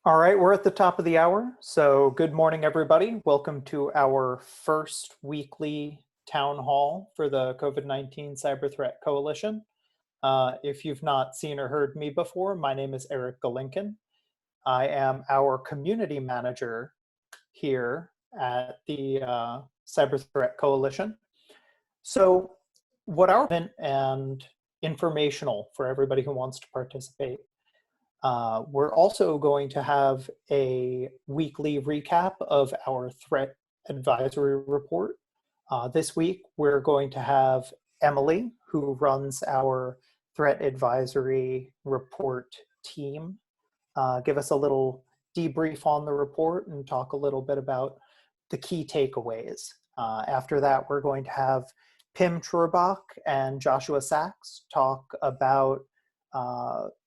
All right, we're at the top of the hour. So good morning, everybody. Welcome to our first weekly town hall for the COVID-19 Cyber Threat Coalition. If you've not seen or heard me before, my name is Eric Galinkin. I am our community manager here at the Cyber Threat Coalition. So what our event and informational for everybody who wants to participate. We're also going to have a weekly recap of our threat advisory report. This week, we're going to have Emily, who runs our threat advisory report team, give us a little debrief on the report and talk a little bit about the key takeaways. After that, we're going to have Pim Trurbach and Joshua Sachs talk about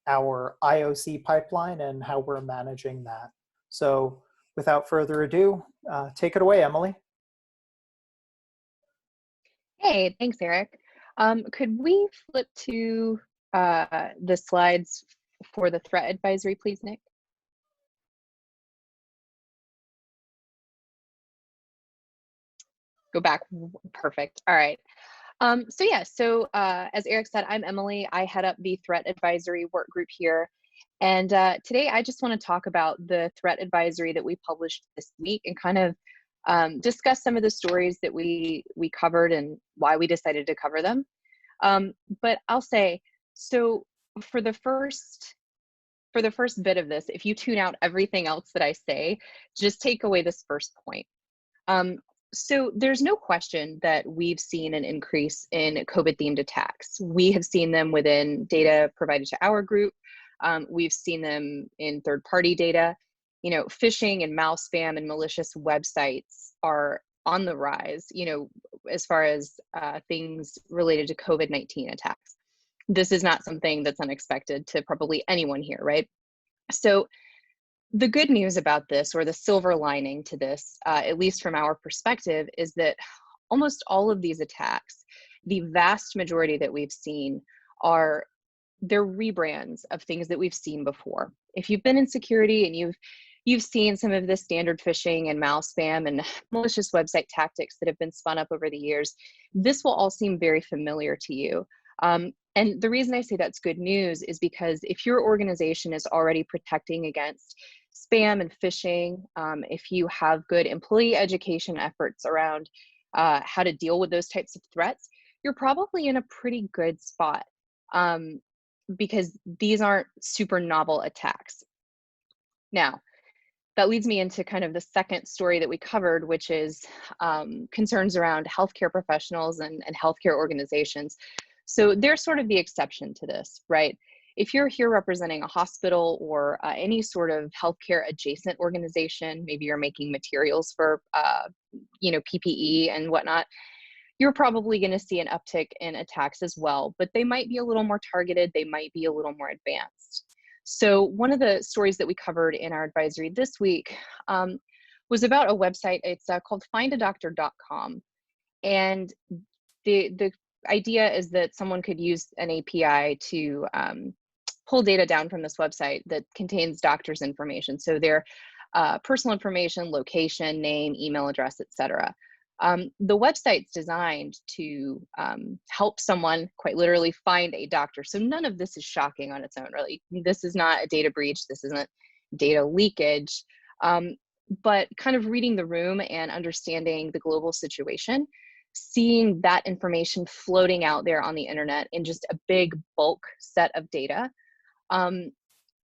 our IOC pipeline and how we're managing that. So without further ado, take it away, Emily. Hey, thanks, Eric. Could we flip to the slides for the threat advisory, please, Nick? Go back. Perfect. All right. So as Eric said, I'm Emily. I head up the threat advisory work group here. And today I just want to talk about the threat advisory that we published this week and kind of discuss some of the stories that we covered and why we decided to cover them. But I'll say, so for the first bit of this, if you tune out everything else that I say, just take away this first point. So there's no question that we've seen an increase in COVID-themed attacks. We have seen them within data provided to our group. We've seen them in third-party data. You know, phishing and mouse spam and malicious websites are on the rise, you know, as far as things related to COVID-19 attacks. This is not something that's unexpected to probably anyone here, right? So the good news about this, or the silver lining to this, at least from our perspective, is that almost all of these attacks, the vast majority that we've seen, they're rebrands of things that we've seen before. If you've been in security and you've seen some of the standard phishing and mouse spam and malicious website tactics that have been spun up over the years, this will all seem very familiar to you. And the reason I say that's good news is because if your organization is already protecting against spam and phishing, if you have good employee education efforts around how to deal with those types of threats, you're probably in a pretty good spot because these aren't super novel attacks. Now, that leads me into kind of the second story that we covered, which is concerns around healthcare professionals and healthcare organizations. So they're sort of the exception to this, right? If you're here representing a hospital or any sort of healthcare adjacent organization, maybe you're making materials for, you know, PPE and whatnot, you're probably going to see an uptick in attacks as well, but they might be a little more targeted. They might be a little more advanced. So one of the stories that we covered in our advisory this week was about a website. It's called findadoctor.com. And the idea is that someone could use an API to pull data down from this website that contains doctors' information. So their personal information, location, name, email address, etc. The website's designed to help someone quite literally find a doctor. So none of this is shocking on its own, really. This is not a data breach. This isn't data leakage. But kind of reading the room and understanding the global situation, seeing that information floating out there on the internet in just a big bulk set of data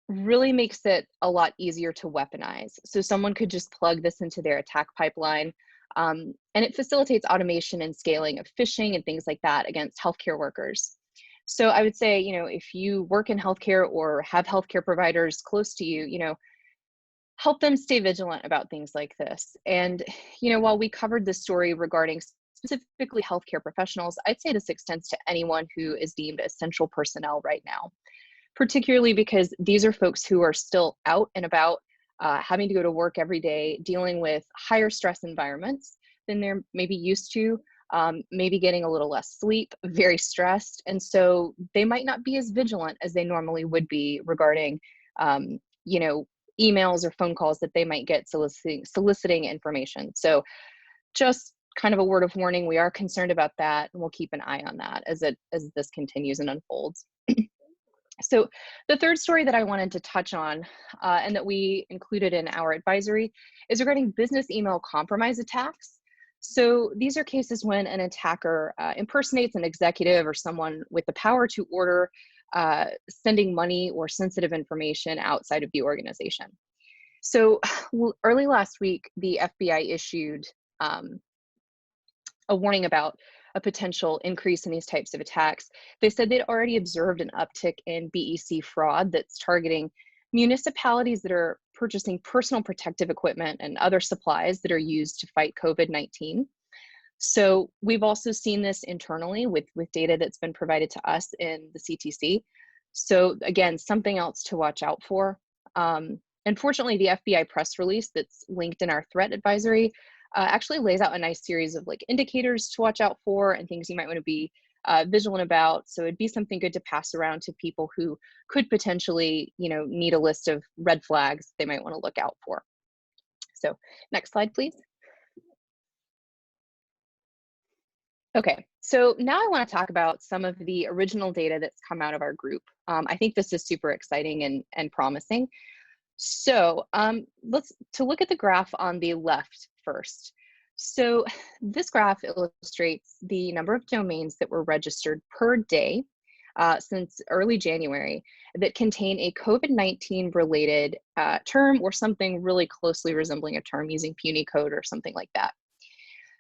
really makes it a lot easier to weaponize. So someone could just plug this into their attack pipeline, and it facilitates automation and scaling of phishing and things like that against healthcare workers. So I would say, you know, if you work in healthcare or have healthcare providers close to you, you know, help them stay vigilant about things like this. And, you know, while we covered this story regarding specifically healthcare professionals, I'd say this extends to anyone who is deemed essential personnel right now, particularly because these are folks who are still out and about, having to go to work every day, dealing with higher stress environments than they're maybe used to, maybe getting a little less sleep, very stressed. And so they might not be as vigilant as they normally would be regarding, you know, emails or phone calls that they might get soliciting information. So just kind of a word of warning, we are concerned about that, and we'll keep an eye on that as this continues and unfolds. So the third story that I wanted to touch on and that we included in our advisory is regarding business email compromise attacks. So these are cases when an attacker impersonates an executive or someone with the power to order sending money or sensitive information outside of the organization. So early last week, the FBI issued a warning about a potential increase in these types of attacks. They said they'd already observed an uptick in BEC fraud that's targeting municipalities that are purchasing personal protective equipment and other supplies that are used to fight COVID-19. So we've also seen this internally with data that's been provided to us in the CTC. So again, something else to watch out for. Unfortunately, the FBI press release that's linked in our threat advisory actually lays out a nice series of like indicators to watch out for and things you might want to be vigilant about. So it'd be something good to pass around to people who could potentially, need a list of red flags they might want to look out for. So next slide, please. Okay, so now I want to talk about some of the original data that's come out of our group. I think this is super exciting and promising. So let's look at the graph on the left first. So this graph illustrates the number of domains that were registered per day since early January that contain a COVID-19 related term or something really closely resembling a term using Punycode or something like that.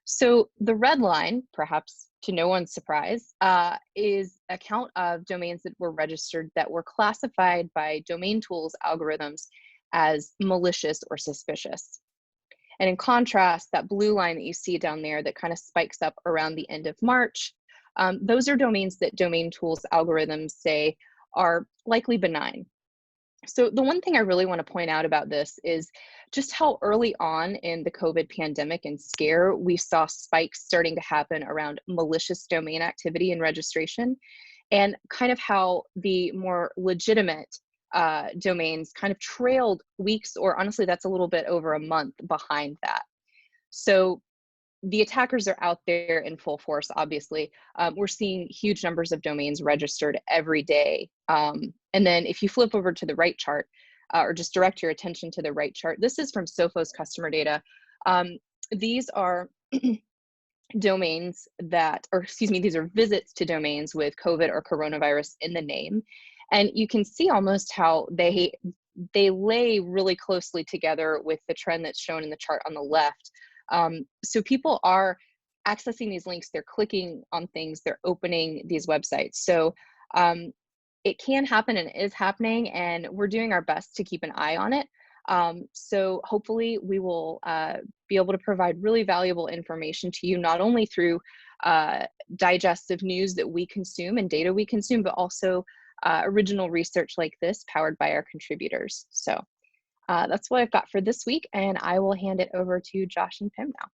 So the red line, perhaps to no one's surprise, is a count of domains that were registered that were classified by domain tools algorithms as malicious or suspicious. And in contrast, that blue line that you see down there that kind of spikes up around the end of March, those are domains that domain tools algorithms say are likely benign. So the one thing I really want to point out about this is just how early on in the COVID pandemic and scare, we saw spikes starting to happen around malicious domain activity and registration, and kind of how the more legitimate domains kind of trailed weeks, or honestly, that's a little bit over a month behind that. So the attackers are out there in full force, obviously. We're seeing huge numbers of domains registered every day. And then if you flip over to the right chart, or just direct your attention to the right chart, this is from Sophos customer data. These are domains that, or excuse me, these are visits to domains with COVID or coronavirus in the name. And you can see almost how they lay really closely together with the trend that's shown in the chart on the left. So people are accessing these links, they're clicking on things, they're opening these websites. So it can happen and is happening, and we're doing our best to keep an eye on it. So hopefully we will be able to provide really valuable information to you, not only through digestive news that we consume and data we consume, but also original research like this powered by our contributors. So that's what I've got for this week, and I will hand it over to Josh and Pim now.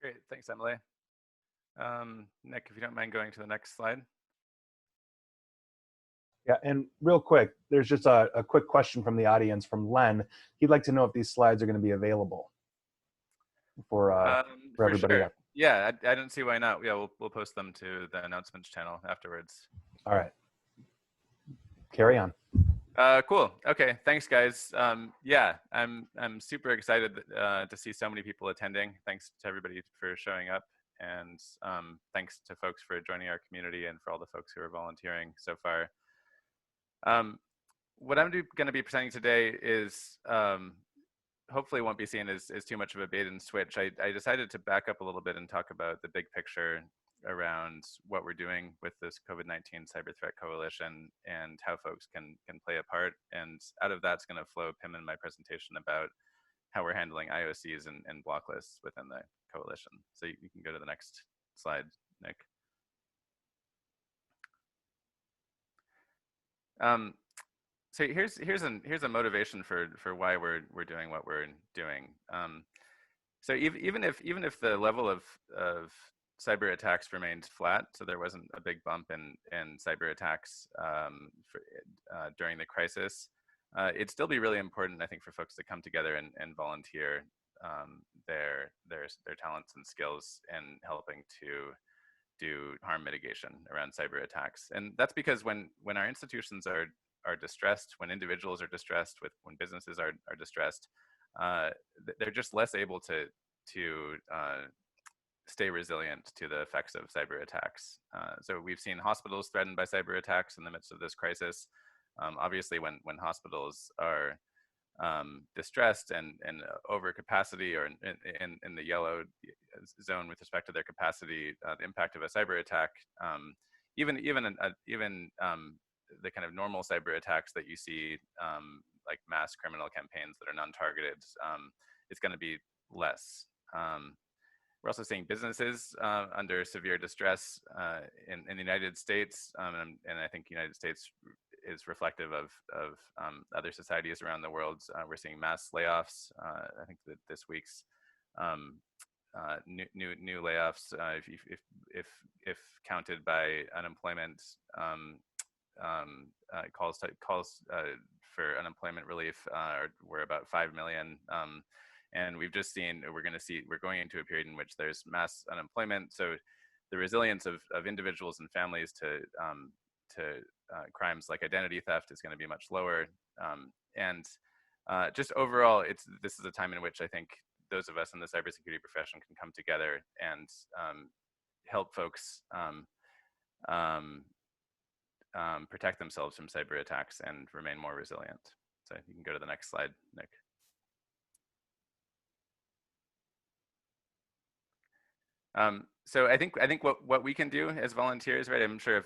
Great, thanks, Emily. Nick, if you don't mind going to the next slide. Yeah, and real quick, there's just a quick question from the audience from Len. He'd like to know if these slides are going to be available for everybody. Sure. Yeah, I don't see why not. Yeah, we'll post them to the announcements channel afterwards. All right. Carry on. Cool. Okay. Thanks, guys. Yeah, I'm super excited to see so many people attending. Thanks to everybody for showing up, and thanks to folks for joining our community and for all the folks who are volunteering so far. What I'm going to be presenting today is hopefully won't be seen as too much of a bait and switch. I decided to back up a little bit and talk about the big picture around what we're doing with this COVID-19 Cyber Threat Coalition and how folks can play a part. And out of that's going to flow Pim and my presentation about how we're handling IOCs and block lists within the coalition. So you can go to the next slide, Nick. So here's a motivation for why we're doing what we're doing. So even if the level of cyber attacks remained flat, so there wasn't a big bump in cyber attacks during the crisis, it'd still be really important, I think, for folks to come together and volunteer their talents and skills in helping to do harm mitigation around cyber attacks. And that's because when our institutions are distressed, when individuals are distressed, when businesses are distressed, they're just less able to stay resilient to the effects of cyber attacks. So we've seen hospitals threatened by cyber attacks in the midst of this crisis. Obviously, when hospitals are distressed and over capacity, or in the yellow zone with respect to their capacity, the impact of a cyber attack, even the kind of normal cyber attacks that you see, like mass criminal campaigns that are non-targeted, it's going to be less. We're also seeing businesses under severe distress in the United States, and I think the United States is reflective of other societies around the world. We're seeing mass layoffs. I think that this week's new layoffs, if counted by unemployment, calls for unemployment relief were about 5 million. And we've just seen, we're going into a period in which there's mass unemployment. So the resilience of individuals and families to crimes like identity theft is going to be much lower. And just overall, this is a time in which I think those of us in the cybersecurity profession can come together and help folks protect themselves from cyber attacks and remain more resilient. So you can go to the next slide, Nick. So I think what we can do as volunteers, right? I'm sure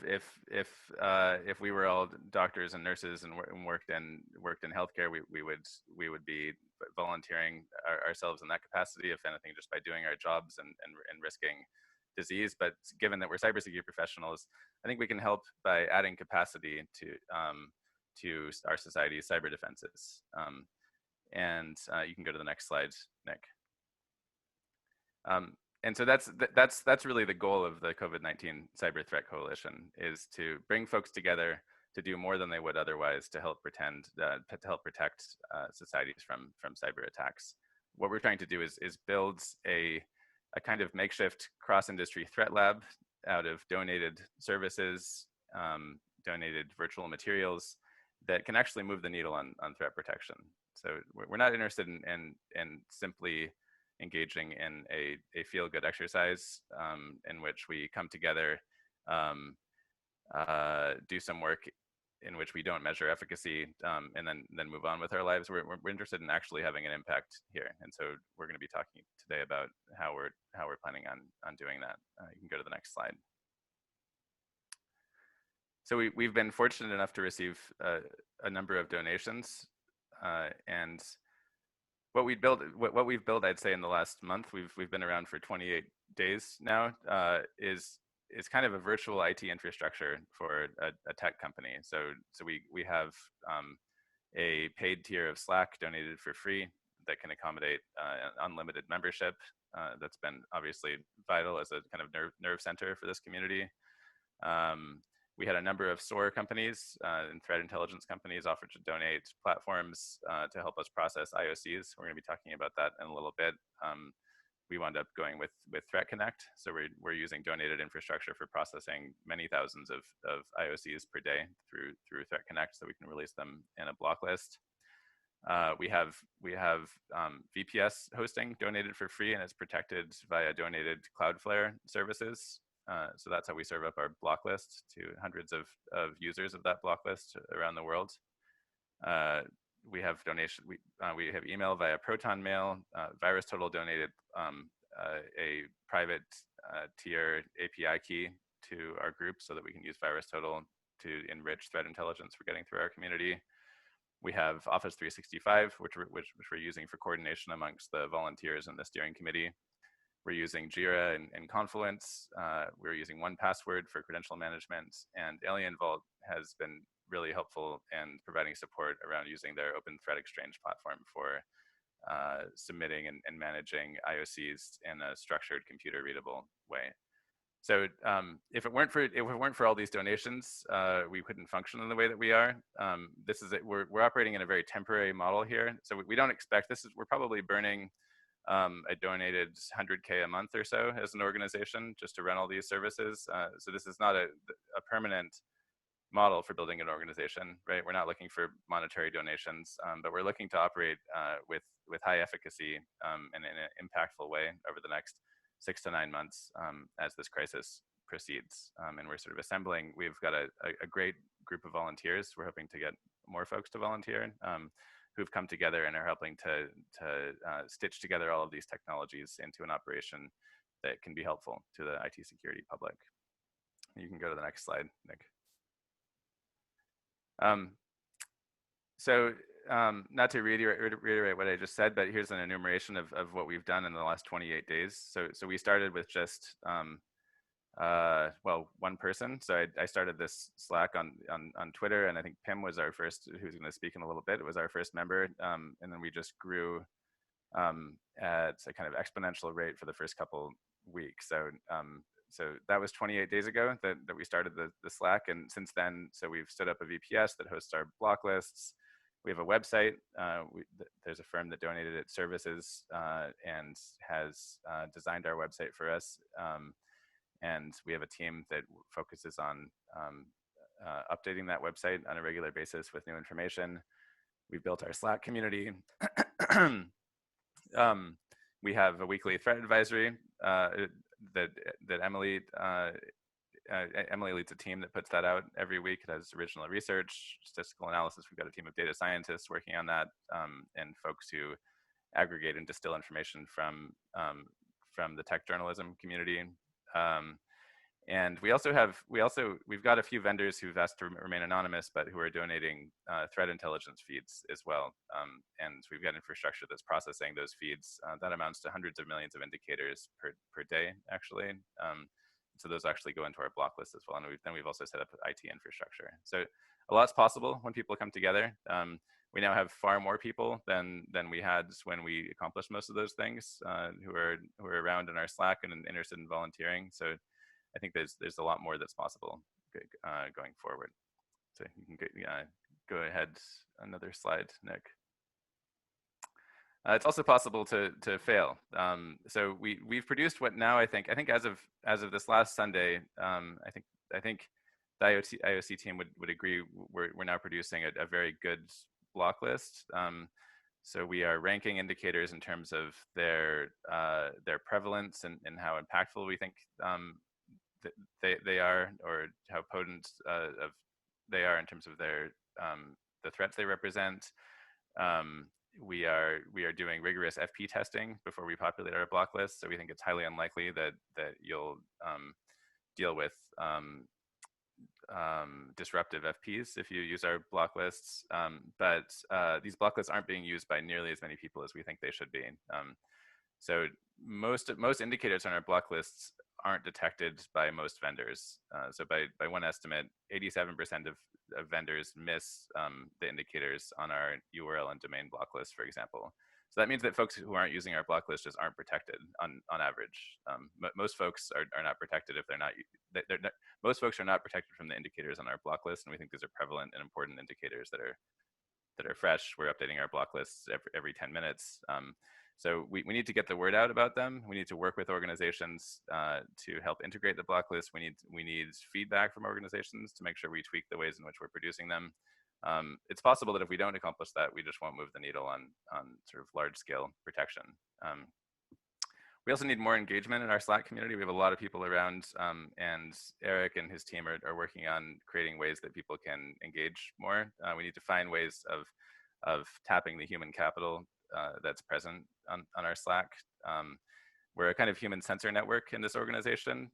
if we were all doctors and nurses and worked in healthcare, we would be volunteering ourselves in that capacity, if anything, just by doing our jobs and risking disease. But given that we're cybersecurity professionals, I think we can help by adding capacity to our society's cyber defenses. And you can go to the next slide, Nick. And so that's really the goal of the COVID-19 Cyber Threat Coalition, is to bring folks together to do more than they would otherwise to help protect societies from cyber attacks. What we're trying to do is build a kind of makeshift cross-industry threat lab out of donated services, donated virtual materials that can actually move the needle on threat protection. So we're not interested in simply engaging in a feel-good exercise in which we come together, do some work in which we don't measure efficacy, and then move on with our lives. We're interested in actually having an impact here, and so we're going to be talking today about how we're planning on doing that. You can go to the next slide. So we've been fortunate enough to receive a number of donations, and what we've built, I'd say, in the last month, we've been around for 28 days now, is kind of a virtual IT infrastructure for a tech company. So we have a paid tier of Slack donated for free that can accommodate unlimited membership. That's been obviously vital as a kind of nerve center for this community. We had a number of SOAR companies and threat intelligence companies offer to donate platforms to help us process IOCs. We're going to be talking about that in a little bit. We wound up going with Threat Connect. So we're using donated infrastructure for processing many thousands of IOCs per day through Threat Connect, so we can release them in a block list. We have VPS hosting donated for free, and it's protected via donated Cloudflare services. So that's how we serve up our block list to hundreds of users of that block list around the world. We have donation. We have email via Proton Mail. VirusTotal donated a private tier API key to our group so that we can use VirusTotal to enrich threat intelligence we're getting through our community. We have Office 365, which we're using for coordination amongst the volunteers in the steering committee. We're using Jira and Confluence. We're using 1Password for credential management, and Alienvault has been really helpful in providing support around using their open threat exchange platform for submitting and managing IOCs in a structured, computer readable way. So if it weren't for all these donations, we couldn't function in the way that we are. This is it. We're operating in a very temporary model here, so we don't expect this. We're probably burning a donated 100K a month or so as an organization just to run all these services. So this is not a permanent model for building an organization, right? We're not looking for monetary donations, but we're looking to operate with high efficacy and in an impactful way over the next 6 to 9 months as this crisis proceeds. And we're sort of assembling. We've got a great group of volunteers. We're hoping to get more folks to volunteer who've come together and are helping to stitch together all of these technologies into an operation that can be helpful to the IT security public. You can go to the next slide, Nick. Not to reiterate what I just said, but here's an enumeration of what we've done in the last 28 days. So we started with just, well, one person. So I started this Slack on Twitter, and I think Pim was our first, who's going to speak in a little bit. It was our first member, and then we just grew at a kind of exponential rate for the first couple weeks. So that was 28 days ago that we started the Slack, and since then, so we've stood up a VPS that hosts our block lists. We have a website. There's a firm that donated its services and has designed our website for us. And we have a team that focuses on updating that website on a regular basis with new information. We've built our Slack community. We have a weekly threat advisory that Emily leads a team that puts that out every week. It has original research, statistical analysis. We've got a team of data scientists working on that, and folks who aggregate and distill information from the tech journalism community. And we've got a few vendors who've asked to remain anonymous, but who are donating threat intelligence feeds as well. And we've got infrastructure that's processing those feeds. That amounts to hundreds of millions of indicators per day, actually. So those actually go into our block list as well. And then we've also set up IT infrastructure. So a lot's possible when people come together. We now have far more people than we had when we accomplished most of those things who are around in our Slack and interested in volunteering. So I think there's a lot more that's possible going forward. So you can go ahead, another slide, Nick. It's also possible to fail. So we've produced what now I think as of this last Sunday, I think the IOC team would agree we're now producing a very good block list. So we are ranking indicators in terms of their prevalence and how impactful we think they are, or how potent they are in terms of the threats they represent. We are doing rigorous FP testing before we populate our block list. So we think it's highly unlikely that you'll deal with disruptive FPs if you use our block lists. But these block lists aren't being used by nearly as many people as we think they should be. So most indicators on our block lists aren't detected by most vendors. So by one estimate, 87% of vendors miss the indicators on our URL and domain block list, for example. So that means that folks who aren't using our block list just aren't protected on average. Most folks are not protected if they're not. Most folks are not protected from the indicators on our block list, and we think these are prevalent and important indicators that are fresh. We're updating our block lists every 10 minutes. So we need to get the word out about them. We need to work with organizations to help integrate the block list. We need feedback from organizations to make sure we tweak the ways in which we're producing them. It's possible that if we don't accomplish that, we just won't move the needle on sort of large scale protection. We also need more engagement in our Slack community. We have a lot of people around, and Eric and his team are working on creating ways that people can engage more. We need to find ways of tapping the human capital that's present on our Slack. We're a kind of human sensor network in this organization,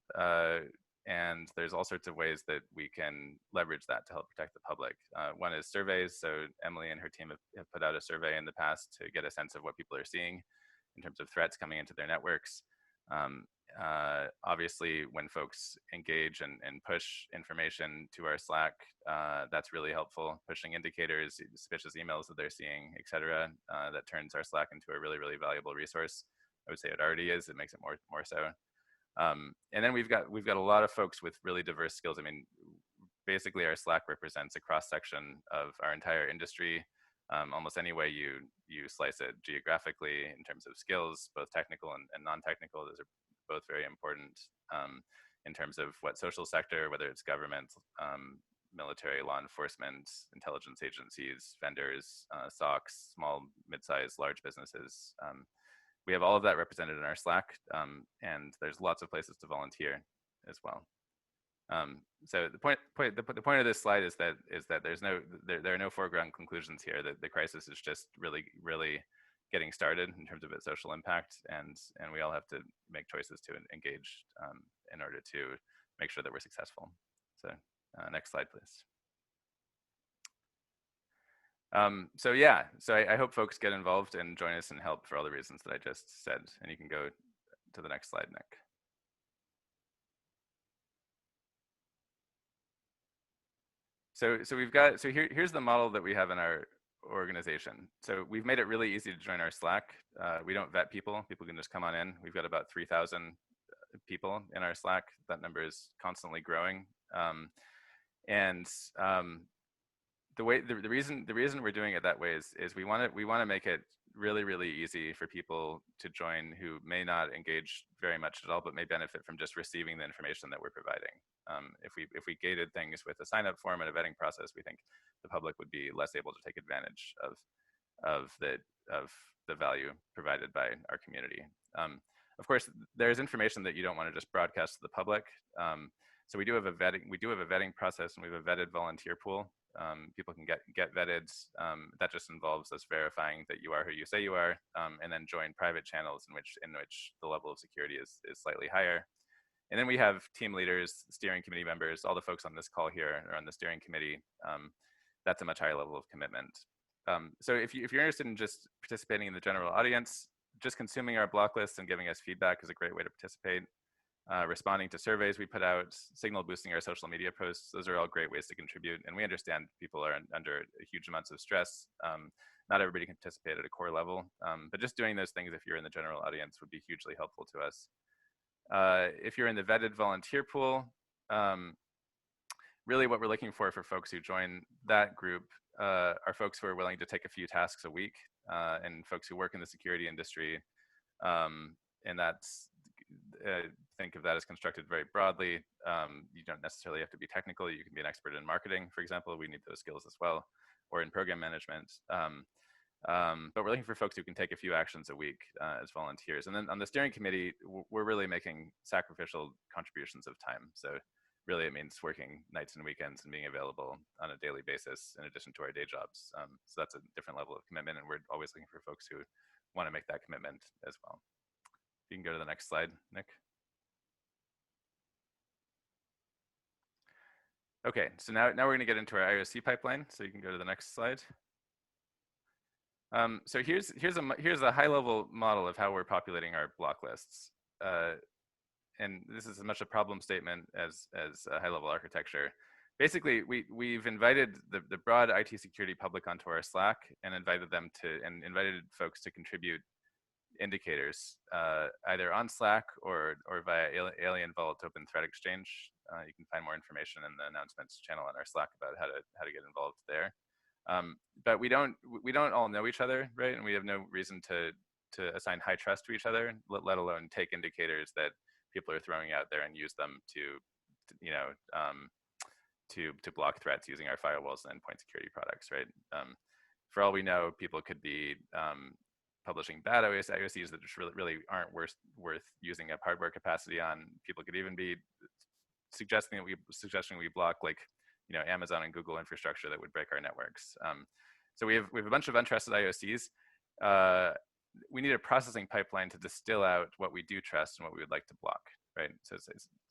and there's all sorts of ways that we can leverage that to help protect the public. One is surveys. So Emily and her team have put out a survey in the past to get a sense of what people are seeing in terms of threats coming into their networks. Obviously, when folks engage and push information to our Slack, that's really helpful. Pushing indicators, suspicious emails that they're seeing, et cetera, that turns our Slack into a really, really valuable resource. I would say it already is. It makes it more so. And then we've got a lot of folks with really diverse skills. I mean, basically our Slack represents a cross section of our entire industry. Almost any way you slice it geographically in terms of skills, both technical and non-technical, those are both very important. In terms of what social sector, whether it's government, military, law enforcement, intelligence agencies, vendors, SOCs, small, mid-sized, large businesses. We have all of that represented in our Slack, and there's lots of places to volunteer as well. So the point of this slide is that there are no foreground conclusions here. That the crisis is just really getting started in terms of its social impact, and we all have to make choices to engage in order to make sure that we're successful. So next slide, please. So yeah, so I hope folks get involved and join us and help for all the reasons that I just said. And you can go to the next slide, Nick. So here's the model that we have in our organization. So we've made it really easy to join our Slack. We don't vet people. People can just come on in. We've got about 3,000 people in our Slack. That number is constantly growing. The reason we're doing it that way is we want to make it really easy for people to join who may not engage very much at all, but may benefit from just receiving the information that we're providing. If we gated things with a sign-up form and a vetting process, we think the public would be less able to take advantage of the value provided by our community. Of course, there's information that you don't want to just broadcast to the public. So we do have a vetting process, and we have a vetted volunteer pool. People can get vetted. That just involves us verifying that you are who you say you are, and then join private channels in which the level of security is slightly higher. And then we have team leaders, steering committee members, all the folks on this call here are on the steering committee. That's a much higher level of commitment. So if you're interested in just participating in the general audience, just consuming our block lists and giving us feedback is a great way to participate. Responding to surveys we put out, signal boosting our social media posts, those are all great ways to contribute. And we understand people are under huge amounts of stress. Not everybody can participate at a core level, but just doing those things if you're in the general audience would be hugely helpful to us. If you're in the vetted volunteer pool, really what we're looking for folks who join that group are folks who are willing to take a few tasks a week, and folks who work in the security industry. And that's, think of that as constructed very broadly. You don't necessarily have to be technical. You can be an expert in marketing, for example. We need those skills as well, or in program management. But we're looking for folks who can take a few actions a week as volunteers. And then on the steering committee, we're really making sacrificial contributions of time. So really it means working nights and weekends and being available on a daily basis in addition to our day jobs. So that's a different level of commitment, and we're always looking for folks who want to make that commitment as well. You can go to the next slide, Nick. Okay, so now we're going to get into our IRC pipeline. So you can go to the next slide. So here's a high-level model of how we're populating our block lists, and this is as much a problem statement as a high-level architecture. Basically, we've invited the broad IT security public onto our Slack and invited folks to contribute indicators, either on Slack or via Alienvault Open Threat Exchange. You can find more information in the announcements channel on our Slack about how to get involved there. But we don't all know each other, right? And we have no reason to assign high trust to each other, let alone take indicators that people are throwing out there and use them to block threats using our firewalls and endpoint security products, right? For all we know, people could be publishing bad IOCs that just really aren't worth using up hardware capacity on. People could even be suggesting we block, like, Amazon and Google infrastructure that would break our networks. So we have a bunch of untrusted IOCs. We need a processing pipeline to distill out what we do trust and what we would like to block, right? So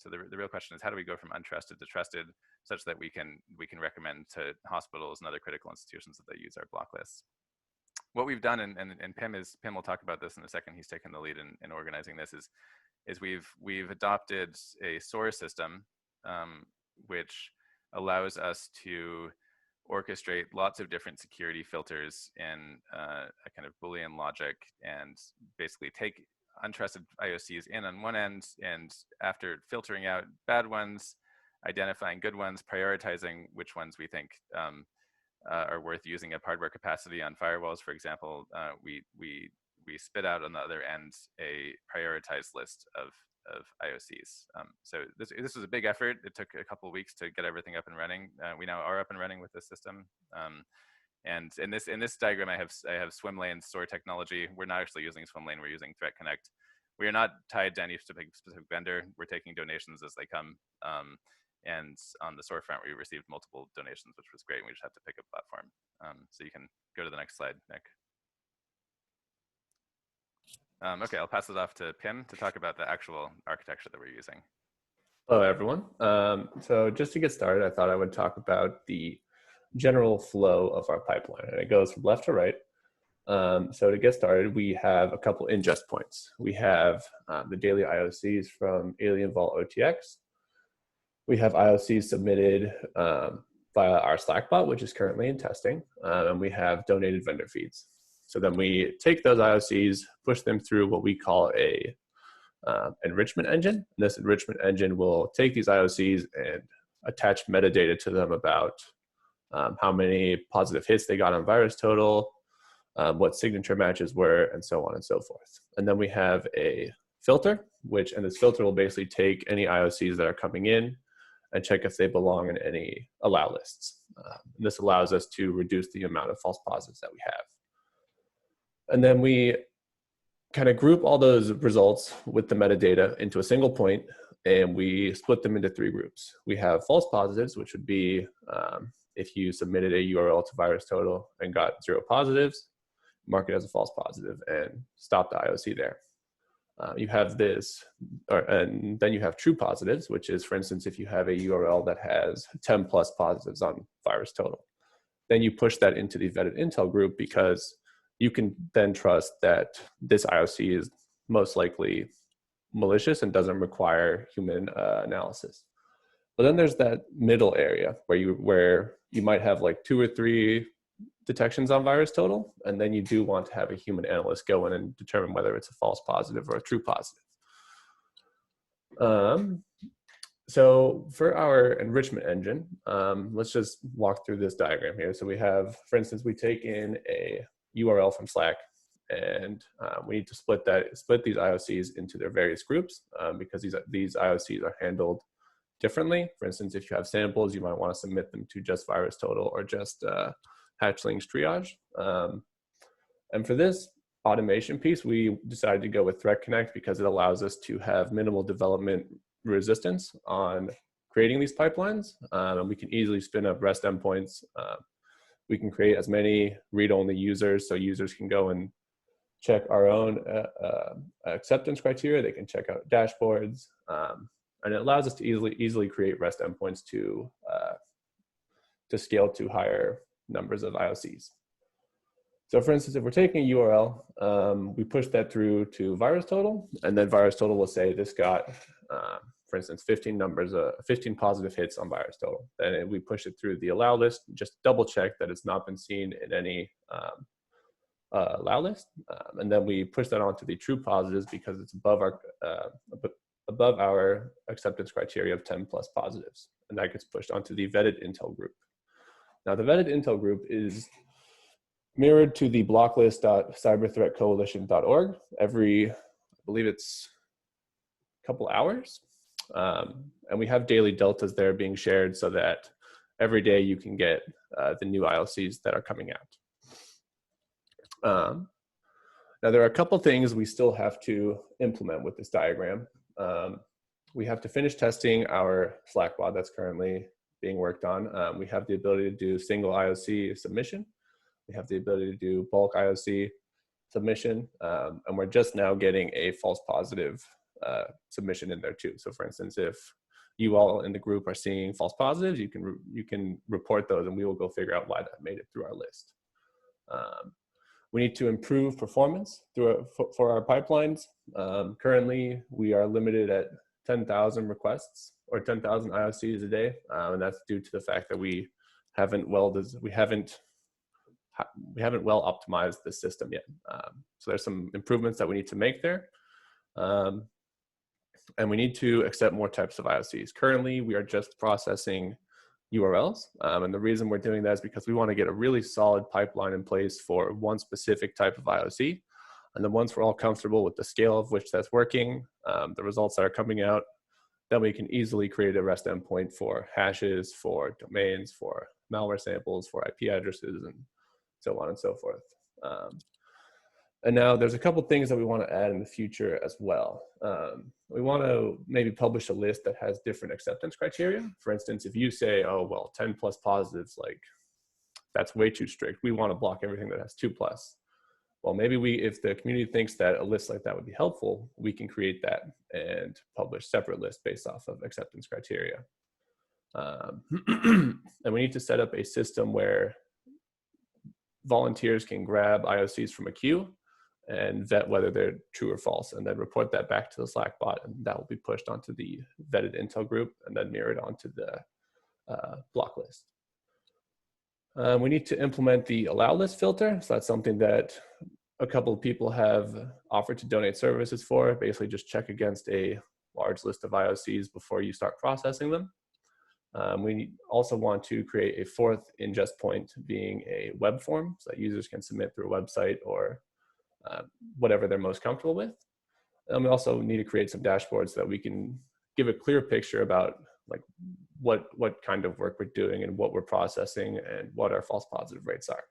the real question is, how do we go from untrusted to trusted, such that we can recommend to hospitals and other critical institutions that they use our block lists? What we've done, and Pim will talk about this in a second, he's taken the lead in organizing this, is we've adopted a SOAR system, which allows us to orchestrate lots of different security filters in a kind of Boolean logic, and basically take untrusted IOCs in on one end, and after filtering out bad ones, identifying good ones, prioritizing which ones we think are worth using up hardware capacity on firewalls, for example, we spit out on the other end a prioritized list of IOCs. So this was a big effort. It took a couple of weeks to get everything up and running. We now are up and running with this system. And in this diagram, I have swim lane store technology. We're not actually using swim lane. We're using Threat Connect. We are not tied to any specific vendor. We're taking donations as they come. And on the storefront, we received multiple donations, which was great. We just have to pick a platform. So you can go to the next slide, Nick. Okay, I'll pass it off to Pim to talk about the actual architecture that we're using. Hello, everyone. So just to get started, I thought I would talk about the general flow of our pipeline, and it goes from left to right. So to get started, we have a couple ingest points. We have the daily IOCs from Alienvault OTX. We have IOCs submitted via our Slack bot, which is currently in testing, and we have donated vendor feeds. So then we take those IOCs, push them through what we call a enrichment engine. And this enrichment engine will take these IOCs and attach metadata to them about how many positive hits they got on virus total, what signature matches were, and so on and so forth. And then we have a filter, and this filter will basically take any IOCs that are coming in and check if they belong in any allow lists. And this allows us to reduce the amount of false positives that we have. And then we kind of group all those results with the metadata into a single point, and we split them into 3 groups. We have false positives, which would be if you submitted a URL to virus total and got 0 positives, mark it as a false positive and stop the IOC there. You have this, and then you have true positives, which is, for instance, if you have a URL that has 10 plus positives on virus total, then you push that into the vetted intel group, because you can then trust that this IOC is most likely malicious and doesn't require human analysis. But then there's that middle area where you might have like 2 or 3 detections on virus total, and then you do want to have a human analyst go in and determine whether it's a false positive or a true positive. So for our enrichment engine, let's just walk through this diagram here. So we have, for instance, we take in a URL from Slack, and we need to split these IOCs into their various groups, because these IOCs are handled differently. For instance, if you have samples, you might want to submit them to just virus total or just Hatchling's triage. And for this automation piece, we decided to go with Threat Connect because it allows us to have minimal development resistance on creating these pipelines, and we can easily spin up REST endpoints. We can create as many read-only users, so users can go and check our own acceptance criteria. They can check out dashboards, and it allows us to easily create REST endpoints to scale to higher numbers of IOCs. So for instance, if we're taking a URL, we push that through to virus total, and then virus total will say this got, for instance, 15 positive hits on virus total. Then we push it through the allow list, just double check that it's not been seen in any allow list. And then we push that onto the true positives because it's above our acceptance criteria of 10 plus positives. And that gets pushed onto the vetted intel group. Now the vetted intel group is mirrored to the blocklist.cyberthreatcoalition.org every, I believe it's a couple hours. And we have daily deltas there being shared so that every day you can get the new ILCs that are coming out. Now there are a couple things we still have to implement with this diagram. We have to finish testing our Slack bot that's currently being worked on. We have the ability to do single IOC submission. We have the ability to do bulk IOC submission, and we're just now getting a false positive submission in there too. So for instance, if you all in the group are seeing false positives, you can report those and we will go figure out why that made it through our list. We need to improve performance for our pipelines. Currently, we are limited at 10,000 requests or 10,000 IOCs a day, and that's due to the fact that we haven't well optimized the system yet. So there's some improvements that we need to make there. And we need to accept more types of IOCs. Currently, we are just processing URLs. And the reason we're doing that is because we want to get a really solid pipeline in place for one specific type of IOC. And then once we're all comfortable with the scale of which that's working, the results that are coming out, then we can easily create a REST endpoint for hashes, for domains, for malware samples, for IP addresses, and so on and so forth. And now there's a couple things that we want to add in the future as well. We want to maybe publish a list that has different acceptance criteria. For instance, if you say, oh, well, 10 plus positives, like that's way too strict. We want to block everything that has 2 plus. Well, maybe if the community thinks that a list like that would be helpful, we can create that and publish separate lists based off of acceptance criteria. And we need to set up a system where volunteers can grab IOCs from a queue and vet whether they're true or false, and then report that back to the Slack bot, and that will be pushed onto the vetted intel group and then mirrored onto the block list. We need to implement the allow list filter. So that's something that a couple of people have offered to donate services for. Basically just check against a large list of IOCs before you start processing them. We also want to create a 4th ingest point, being a web form, so that users can submit through a website or whatever they're most comfortable with. And we also need to create some dashboards so that we can give a clear picture about like what kind of work we're doing and what we're processing and what our false positive rates are.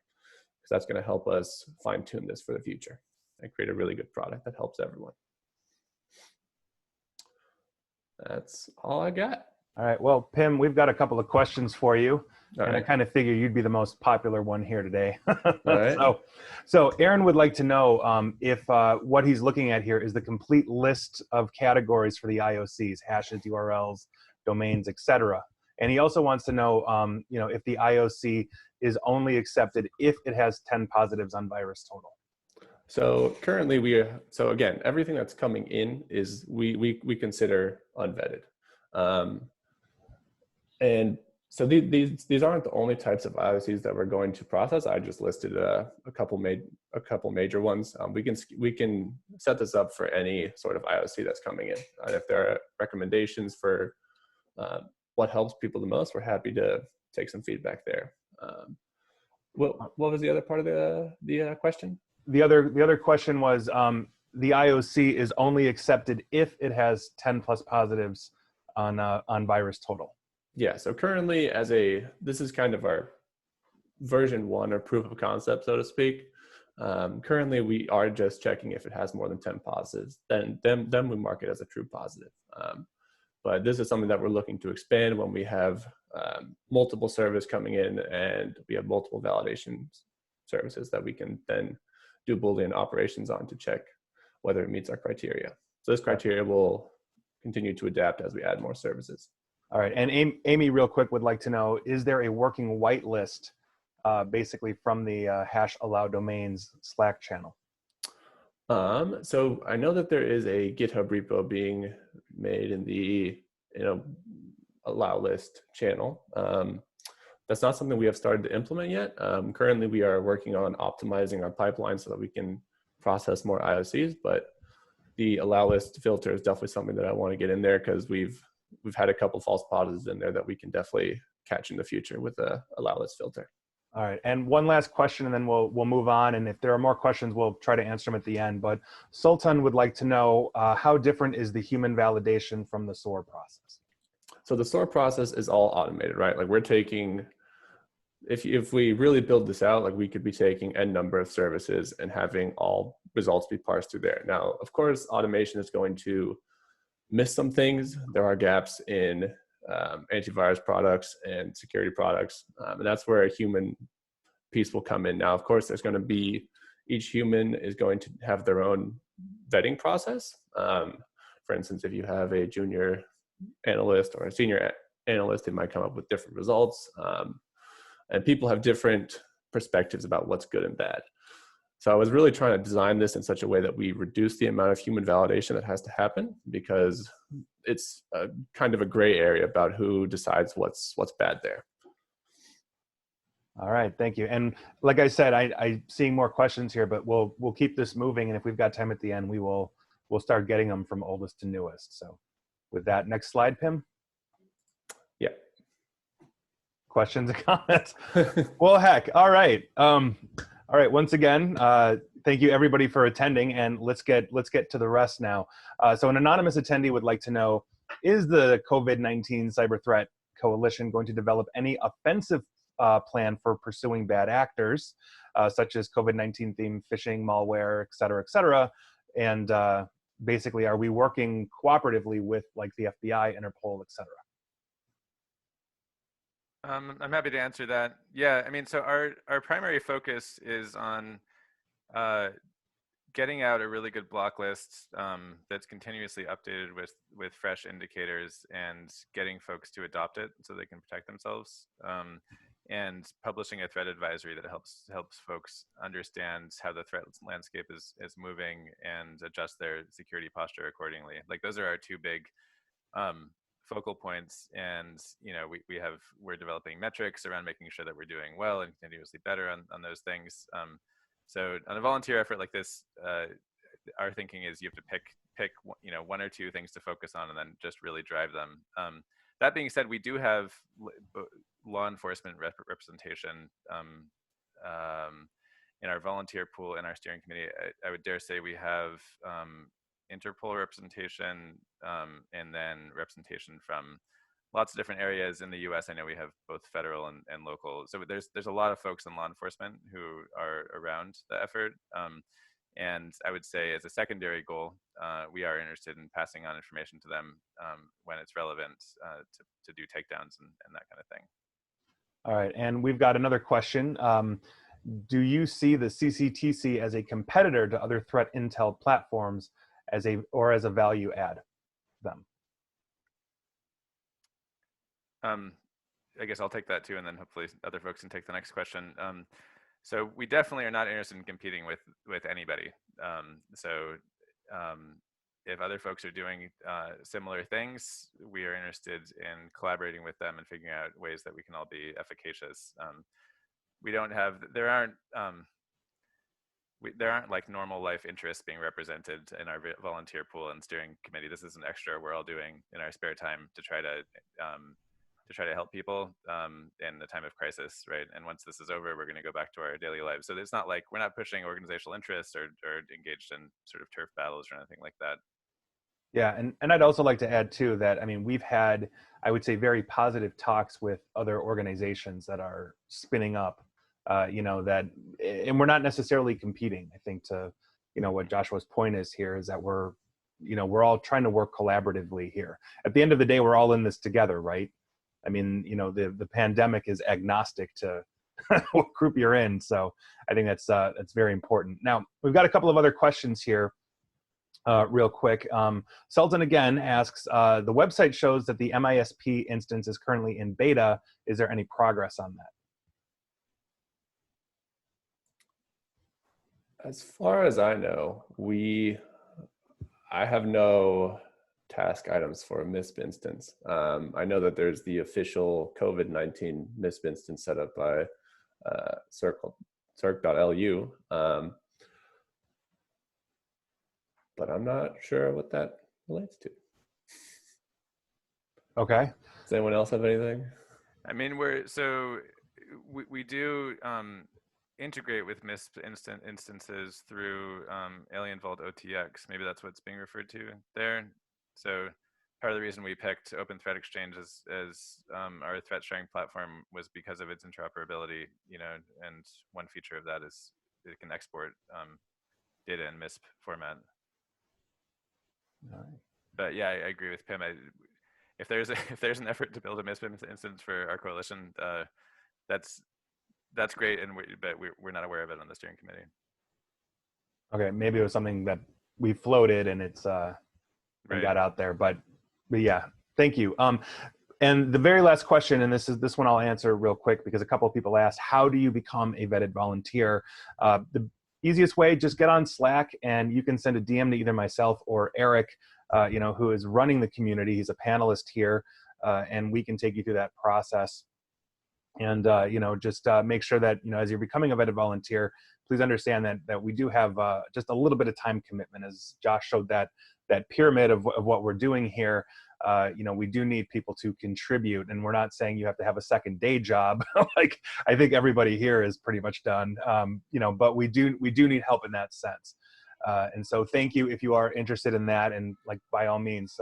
Because that's going to help us fine tune this for the future and create a really good product that helps everyone. That's all I got. All right, well, Pim, we've got a couple of questions for you. All and right. I kind of figure you'd be the most popular one here today. All right. So Aaron would like to know if what he's looking at here is the complete list of categories for the IOCs, hashes, URLs, domains, etc. And he also wants to know, if the IOC is only accepted if it has 10 positives on virus total. So currently so again, everything that's coming in is we consider unvetted. And so these aren't the only types of IOCs that we're going to process. I just listed a couple major ones. We can set this up for any sort of IOC that's coming in. And if there are recommendations for what helps people the most, we're happy to take some feedback there. What was the other part of the question? The other question was the IOC is only accepted if it has 10 plus positives on virus total. Yeah, so currently this is kind of our version 1 or proof of concept, so to speak. Currently we are just checking if it has more than 10 positives, then we mark it as a true positive. But this is something that we're looking to expand when we have multiple servers coming in and we have multiple validation services that we can then do Boolean operations on to check whether it meets our criteria. So this criteria will continue to adapt as we add more services. All right, and Amy real quick would like to know, is there a working whitelist basically from the hash allow domains Slack channel? So I know that there is a GitHub repo being made in the allow list channel. That's not something we have started to implement yet. Currently, we are working on optimizing our pipeline so that we can process more IOCs, but the allow list filter is definitely something that I want to get in there because we've had a couple false positives in there that we can definitely catch in the future with the allow list filter. All right, and one last question, and then we'll move on. And if there are more questions, we'll try to answer them at the end. But Sultan would like to know how different is the human validation from the SOAR process? So the SOAR process is all automated, right? Like we're taking, if we really build this out, like we could be taking n number of services and having all results be parsed through there. Now, of course, automation is going to miss some things. There are gaps in antivirus products and security products, and that's where a human piece will come in. Now, of course, there's going to be, each human is going to have their own vetting process. For instance, if you have a junior analyst or a senior analyst, they might come up with different results, and people have different perspectives about what's good and bad. So I was really trying to design this in such a way that we reduce the amount of human validation that has to happen, because it's a kind of a gray area about who decides what's bad there. All right, thank you. And like I said, I'm seeing more questions here, but we'll keep this moving, and if we've got time at the end, we will we'll start getting them from oldest to newest. So with that, next slide, Pim. Yeah. Questions or comments? Well, heck. All right. All right. Once again, thank you everybody for attending, and let's get to the rest now. So an anonymous attendee would like to know, is the COVID-19 Cyber Threat Coalition going to develop any offensive plan for pursuing bad actors, such as COVID-19 themed phishing, malware, et cetera, and basically, are we working cooperatively with like the FBI, Interpol, et cetera? I'm happy to answer that. Yeah, I mean, so our primary focus is on getting out a really good block list that's continuously updated with fresh indicators, and getting folks to adopt it so they can protect themselves, and publishing a threat advisory that helps folks understand how the threat landscape is moving and adjust their security posture accordingly. Like, those are our two big focal points, and we're developing metrics around making sure that we're doing well and continuously better on those things. So on a volunteer effort like this, our thinking is you have to pick one or two things to focus on, and then just really drive them. That being said, we do have law enforcement representation in our volunteer pool and our steering committee. I would dare say we have Interpol representation, and then representation from lots of different areas in the U.S. I know we have both federal and local. So there's a lot of folks in law enforcement who are around the effort. And I would say, as a secondary goal, we are interested in passing on information to them when it's relevant to do takedowns and that kind of thing. All right, and we've got another question. Do you see the CCTC as a competitor to other threat intel platforms as a value add them? I guess I'll take that too, and then hopefully other folks can take the next question. So we definitely are not interested in competing with anybody. If other folks are doing similar things, we are interested in collaborating with them and figuring out ways that we can all be efficacious. There aren't like normal life interests being represented in our volunteer pool and steering committee. This is an extra we're all doing in our spare time to try to help people in the time of crisis, right? And once this is over, we're going to go back to our daily lives. So it's not like we're not pushing organizational interests or engaged in sort of turf battles or anything like that. Yeah, and I'd also like to add too that, I mean, we've had, I would say, very positive talks with other organizations that are spinning up, and we're not necessarily competing. I think to, what Joshua's point is here is that we're all trying to work collaboratively here. At the end of the day, we're all in this together, right? I mean, the pandemic is agnostic to what group you're in. So I think that's very important. Now, we've got a couple of other questions here real quick. Sultan again asks, the website shows that the MISP instance is currently in beta. Is there any progress on that? As far as I know, I have no task items for a MISP instance. I know that there's the official COVID-19 MISP instance set up by circ.lu, but I'm not sure what that relates to. Okay. Does anyone else have anything? I mean, we do integrate with MISP instances through Alienvault OTX. Maybe that's what's being referred to there. So part of the reason we picked Open Threat Exchange as our threat sharing platform was because of its interoperability, and one feature of that is it can export data in MISP format. All right. But yeah, I agree with Pim. If there's an effort to build a MISP instance for our coalition, that's great, but we're not aware of it on the steering committee. Okay, maybe it was something that we floated and it's Right. got out there, but yeah, thank you. And the very last question, and this one I'll answer real quick because a couple of people asked, how do you become a vetted volunteer? The easiest way, just get on Slack and you can send a DM to either myself or Eric, who is running the community. He's a panelist here, and we can take you through that process. And, just make sure that, as you're becoming a vetted volunteer, please understand that we do have just a little bit of time commitment, as Josh showed that pyramid of what we're doing here. We do need people to contribute, and we're not saying you have to have a second day job. Like, I think everybody here is pretty much done, but we do need help in that sense. And so thank you if you are interested in that. And like, by all means,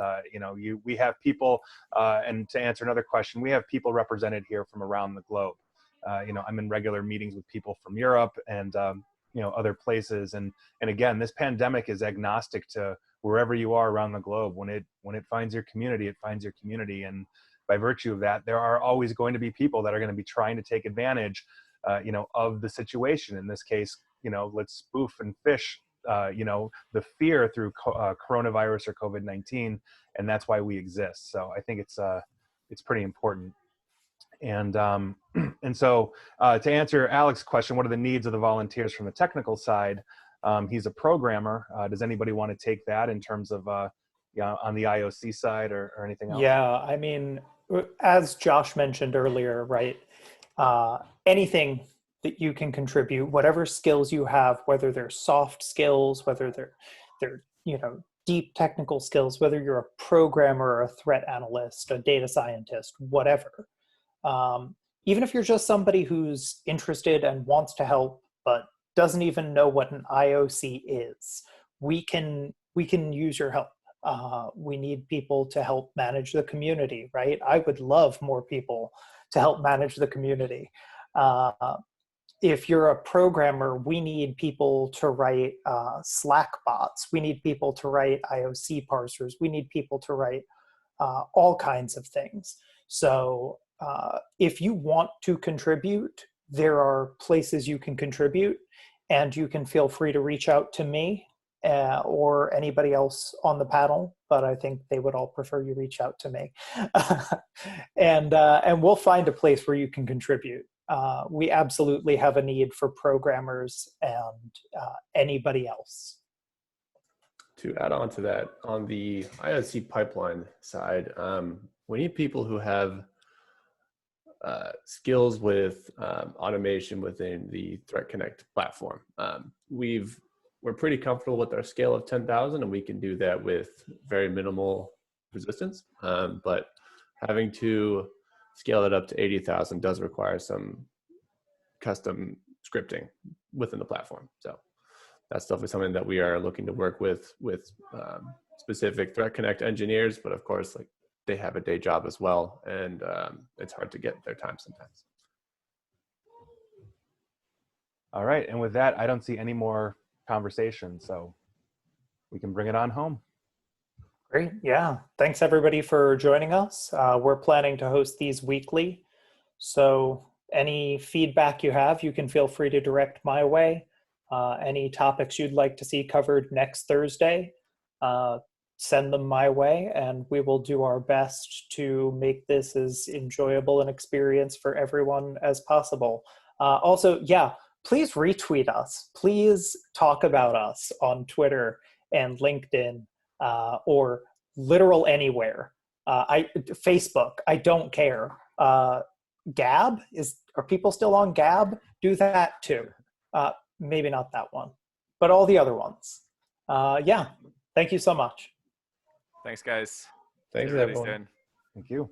we have people, and to answer another question, we have people represented here from around the globe. I'm in regular meetings with people from Europe and, other places. And again, this pandemic is agnostic to wherever you are around the globe. When it finds your community, it finds your community. And by virtue of that, there are always going to be people that are going to be trying to take advantage, of the situation. In this case, let's spoof and fish the fear through coronavirus or COVID-19, and that's why we exist. So I think it's pretty important. And so to answer Alex's question, what are the needs of the volunteers from the technical side? He's a programmer. Does anybody want to take that in terms of on the IOC side or anything else? Yeah, I mean, as Josh mentioned earlier, right? Anything that you can contribute, whatever skills you have, whether they're soft skills, whether they're deep technical skills, whether you're a programmer or a threat analyst, a data scientist, whatever. Even if you're just somebody who's interested and wants to help, but doesn't even know what an IOC is, we can use your help. We need people to help manage the community, right? I would love more people to help manage the community. If you're a programmer, we need people to write Slack bots. We need people to write IOC parsers. We need people to write all kinds of things. So if you want to contribute, there are places you can contribute, and you can feel free to reach out to me or anybody else on the panel, but I think they would all prefer you reach out to me. And we'll find a place where you can contribute. We absolutely have a need for programmers and anybody else. To add on to that, on the ISE Pipeline side, we need people who have skills with automation within the Threat Connect platform. We're pretty comfortable with our scale of 10,000, and we can do that with very minimal resistance. But having to scale it up to 80,000 does require some custom scripting within the platform. So that's definitely something that we are looking to work with specific Threat Connect engineers, but of course, like, they have a day job as well, and it's hard to get their time sometimes. All right, and with that, I don't see any more conversation, so we can bring it on home. Great, yeah. Thanks everybody for joining us. We're planning to host these weekly, so any feedback you have, you can feel free to direct my way. Any topics you'd like to see covered next Thursday, send them my way, and we will do our best to make this as enjoyable an experience for everyone as possible. Also, yeah, please retweet us. Please talk about us on Twitter and LinkedIn, or literal anywhere. Facebook, I don't care. Gab, are people still on Gab? Do that too. Maybe not that one, but all the other ones. Yeah, thank you so much. Thanks, guys. Thanks, Everybody's everyone. doing. Thank you.